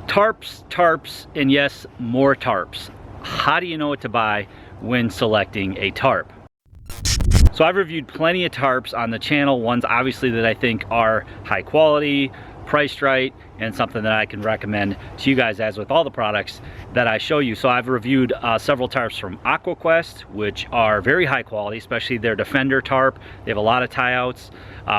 Tarps, tarps, and yes, more tarps. How do you know what to buy when selecting a tarp? So I've reviewed plenty of tarps on the channel, ones obviously that I think are high quality, priced right, and something that I can recommend to you guys, as with all the products that I show you. So I've reviewed several tarps from AquaQuest, which are very high quality, especially their Defender tarp. They have a lot of tie outs,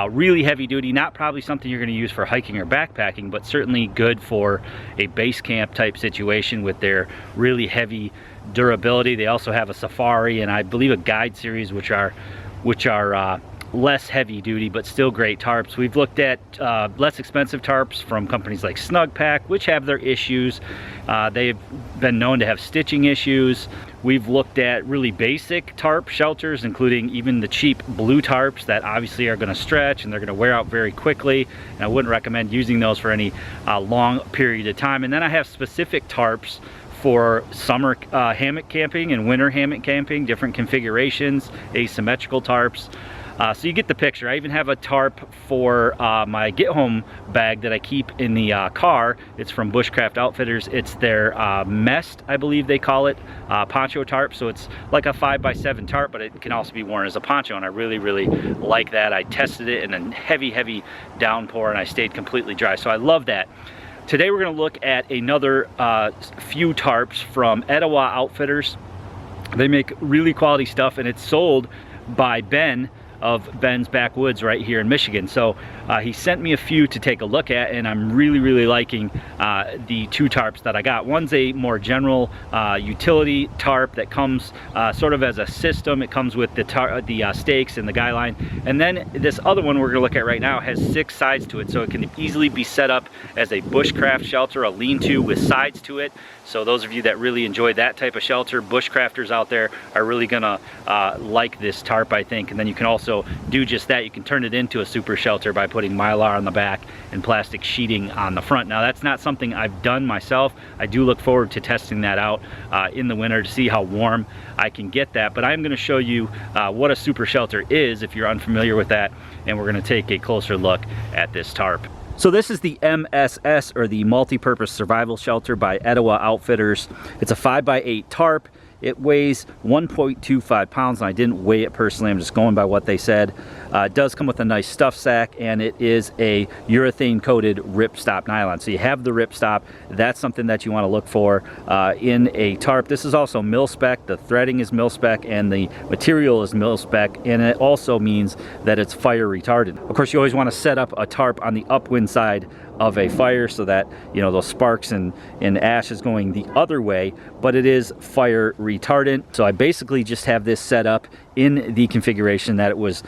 really heavy duty, not probably something you're going to use for hiking or backpacking, but certainly good for a base camp type situation with their really heavy durability. They also have a Safari and I believe a Guide series, which are less heavy duty but still great tarps. We've looked at less expensive tarps from companies like Snugpack, which have their issues. They've been known to have stitching issues. We've looked at really basic tarp shelters, including even the cheap blue tarps that obviously are going to stretch and they're going to wear out very quickly, and I wouldn't recommend using those for any long period of time. And then I have specific tarps for summer hammock camping and winter hammock camping, different configurations, asymmetrical tarps. So you get the picture. I even have a tarp for my get home bag that I keep in the car. It's from Bushcraft Outfitters. It's their Mest, I believe they call it, poncho tarp. So it's like a 5x7 tarp, but it can also be worn as a poncho, and I really like that. I tested it in a heavy downpour and I stayed completely dry, so I love that. Today we're going to look at another few tarps from Etowah Outfitters. They make really quality stuff, and it's sold by Ben of Ben's Backwoods right here in Michigan. So he sent me a few to take a look at, and I'm really liking the two tarps that I got. One's a more general utility tarp that comes sort of as a system. It comes with the stakes and the guy line, and then this other one we're gonna look at right now has 6 sides to it, so it can easily be set up as a bushcraft shelter, a lean-to with sides to it. So those of you that really enjoy that type of shelter, bushcrafters out there, are really gonna like this tarp, I think. And then you can also do just that. You can turn it into a super shelter by putting Mylar on the back and plastic sheeting on the front. Now that's not something I've done myself. I do look forward to testing that out in the winter to see how warm I can get that. But I'm gonna show you what a super shelter is if you're unfamiliar with that, and we're gonna take a closer look at this tarp. So this is the MSS, or the Multi-Purpose Survival Shelter by Etowah Outfitters. It's a 5x8 tarp. It weighs 1.25 pounds, and I didn't weigh it personally. I'm just going by what they said. It does come with a nice stuff sack, and it is a urethane coated ripstop nylon. So you have the ripstop. That's something that you want to look for in a tarp. This is also mil-spec. The threading is mil-spec and the material is mil-spec, and it also means that it's fire retardant. Of course, you always want to set up a tarp on the upwind side of a fire so that, you know, those sparks and ash is going the other way, but it is fire retardant. So I basically just have this set up in the configuration that it was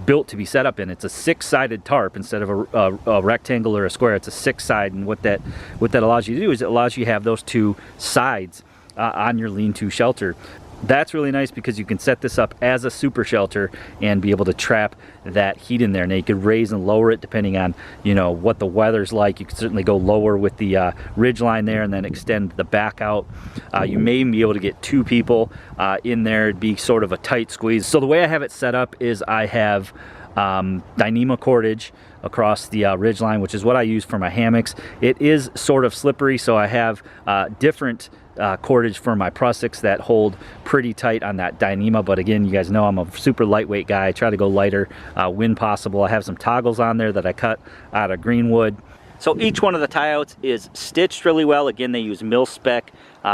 built to be set up in. It's a 6-sided tarp instead of a rectangle or a square. It's a 6-side, and what that allows you to do is it allows you to have those 2 sides on your lean-to shelter. That's really nice because you can set this up as a super shelter and be able to trap that heat in there. Now you could raise and lower it depending on, you know, what the weather's like. You could certainly go lower with the Ridgeline there and then extend the back out. You may even be able to get 2 people in there. It'd be sort of a tight squeeze. So the way I have it set up is I have Dyneema cordage across the Ridgeline, which is what I use for my hammocks. It is sort of slippery, so I have different cordage for my prussics that hold pretty tight on that Dyneema, but again, you guys know I'm a super lightweight guy. I try to go lighter when possible. I have some toggles on there that I cut out of greenwood. So each one of the tie outs is stitched really well. Again, they use mil-spec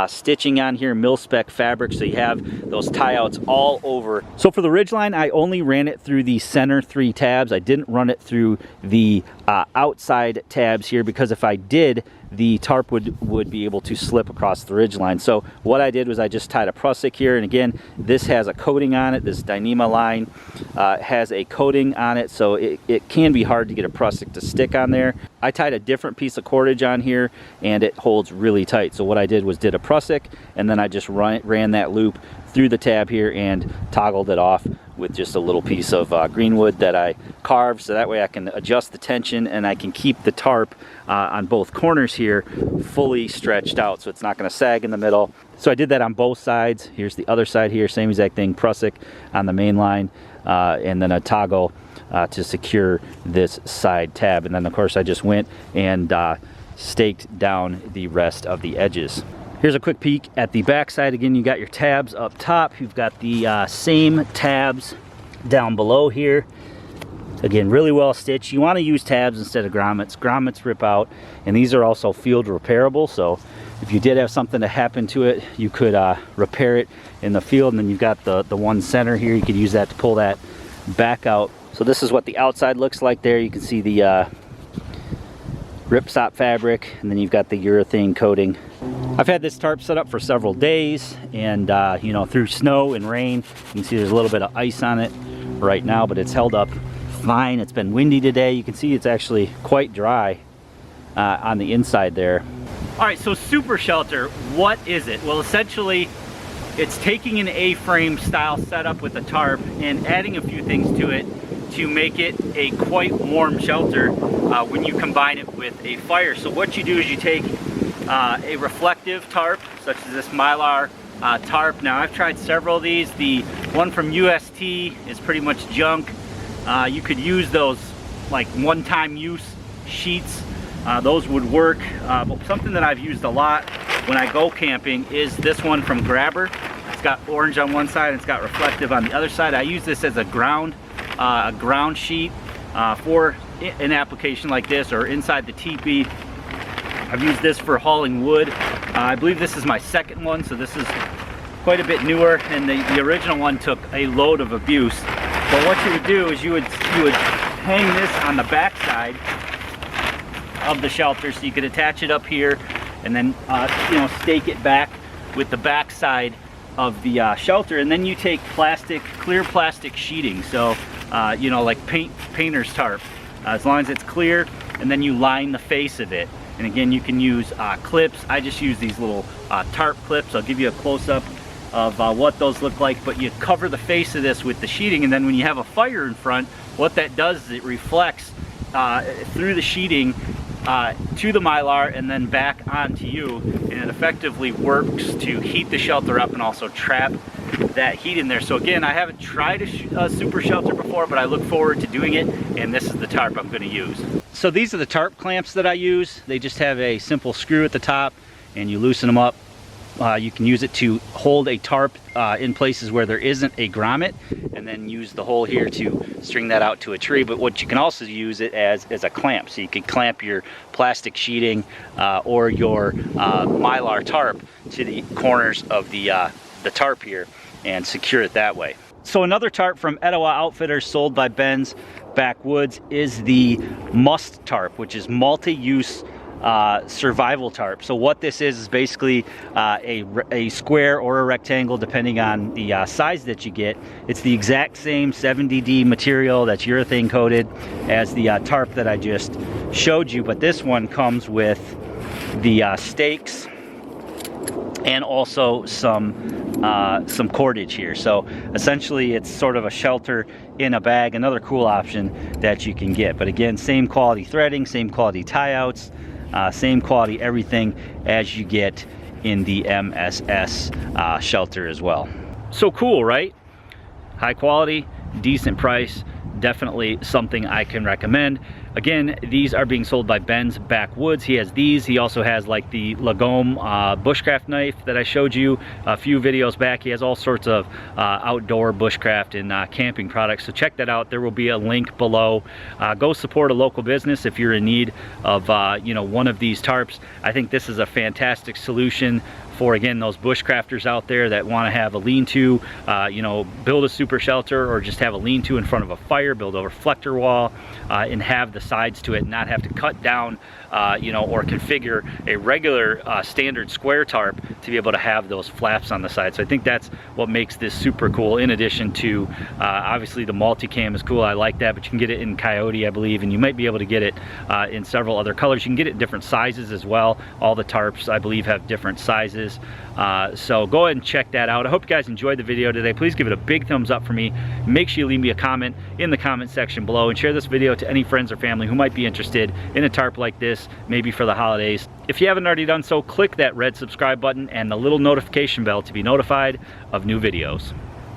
stitching on here, mil-spec fabric, so you have those tie outs all over. So for the Ridgeline, I only ran it through the center 3 tabs. I didn't run it through the outside tabs here, because if I did, the tarp would be able to slip across the Ridgeline. So what I did was I just tied a prusik here, and again, this has a coating on it. This Dyneema line has a coating on it, so it can be hard to get a prusik to stick on there. I tied a different piece of cordage on here, and it holds really tight. So what I did was did a prusik, and then I just ran that loop through the tab here and toggled it off with just a little piece of greenwood that I carved, so that way I can adjust the tension and I can keep the tarp on both corners here fully stretched out, so it's not going to sag in the middle. So I did that on both sides. Here's the other side here, same exact thing, prusik on the main line, and then a toggle to secure this side tab. And then of course I just went and staked down the rest of the edges. Here's a quick peek at the back side. Again, you got your tabs up top. You've got the same tabs down below here. Again, really well stitched. You want to use tabs instead of grommets. Grommets rip out, and these are also field repairable, so if you did have something to happen to it, you could repair it in the field. And then you've got the one center here. You could use that to pull that back out. So this is what the outside looks like there. You can see the ripstop fabric, and then you've got the urethane coating. I've had this tarp set up for several days, and you know, through snow and rain, you can see there's a little bit of ice on it right now, but it's held up fine. It's been windy today. You can see it's actually quite dry on the inside there. All right, so Super Shelter, what is it? Well, essentially, it's taking an A-frame style setup with a tarp and adding a few things to it to make it a quite warm shelter when you combine it with a fire. So what you do is you take a reflective tarp, such as this Mylar tarp. Now, I've tried several of these. The one from UST is pretty much junk. You could use those like one-time use sheets. Those would work, but something that I've used a lot when I go camping is this one from Grabber. It's got orange on one side and it's got reflective on the other side. I use this as a ground sheet for an application like this or inside the teepee. I've used this for hauling wood. I believe this is my second one, so this is quite a bit newer, and the original one took a load of abuse. But what you would do is you would hang this on the back side of the shelter, so you could attach it up here and then you know, stake it back with the back side of the shelter. And then you take clear plastic sheeting, so you know, like painter's tarp, as long as it's clear, and then you line the face of it. And again, you can use clips. I just use these little tarp clips. I'll give you a close-up of what those look like, but you cover the face of this with the sheeting, and then when you have a fire in front, what that does is it reflects through the sheeting to the Mylar and then back onto you, and it effectively works to heat the shelter up and also trap that heat in there. So again, I haven't tried a Super Shelter before, but I look forward to doing it, and this is the tarp I'm going to use. So these are the tarp clamps that I use. They just have a simple screw at the top, and you loosen them up. You can use it to hold a tarp in places where there isn't a grommet, and then use the hole here to string that out to a tree. But what you can also use it as a clamp, so you can clamp your plastic sheeting or your Mylar tarp to the corners of the tarp here and secure it that way. So another tarp from Etowah Outfitters sold by Ben's Backwoods is the Must tarp, which is multi-use survival tarp. So what this is basically a square or a rectangle, depending on the size that you get. It's the exact same 70D material that's urethane coated as the tarp that I just showed you, but this one comes with the stakes and also some cordage here. So essentially it's sort of a shelter in a bag, another cool option that you can get. But again, same quality threading, same quality tie-outs, same quality everything as you get in the MSS shelter as well. So cool, right? High quality, decent price, definitely something I can recommend. Again, these are being sold by Ben's Backwoods. He has these. He also has like the Lagome bushcraft knife that I showed you a few videos back. He has all sorts of outdoor bushcraft and camping products, so check that out. There will be a link below. Go support a local business if you're in need of you know, one of these tarps. I think this is a fantastic solution for, again, those bushcrafters out there that want to have a lean-to, you know, build a super shelter or just have a lean-to in front of a fire, build a reflector wall, and have the sides to it and not have to cut down, you know, or configure a regular standard square tarp to be able to have those flaps on the side. So I think that's what makes this super cool, in addition to obviously the multicam is cool. I like that, but you can get it in coyote, I believe, and you might be able to get it in several other colors. You can get it in different sizes as well. All the tarps, I believe, have different sizes. So go ahead and check that out. I hope you guys enjoyed the video today. Please give it a big thumbs up for me. Make sure you leave me a comment in the comment section below and share this video to any friends or family who might be interested in a tarp like this, maybe for the holidays. If you haven't already done so, click that red subscribe button and the little notification bell to be notified of new videos.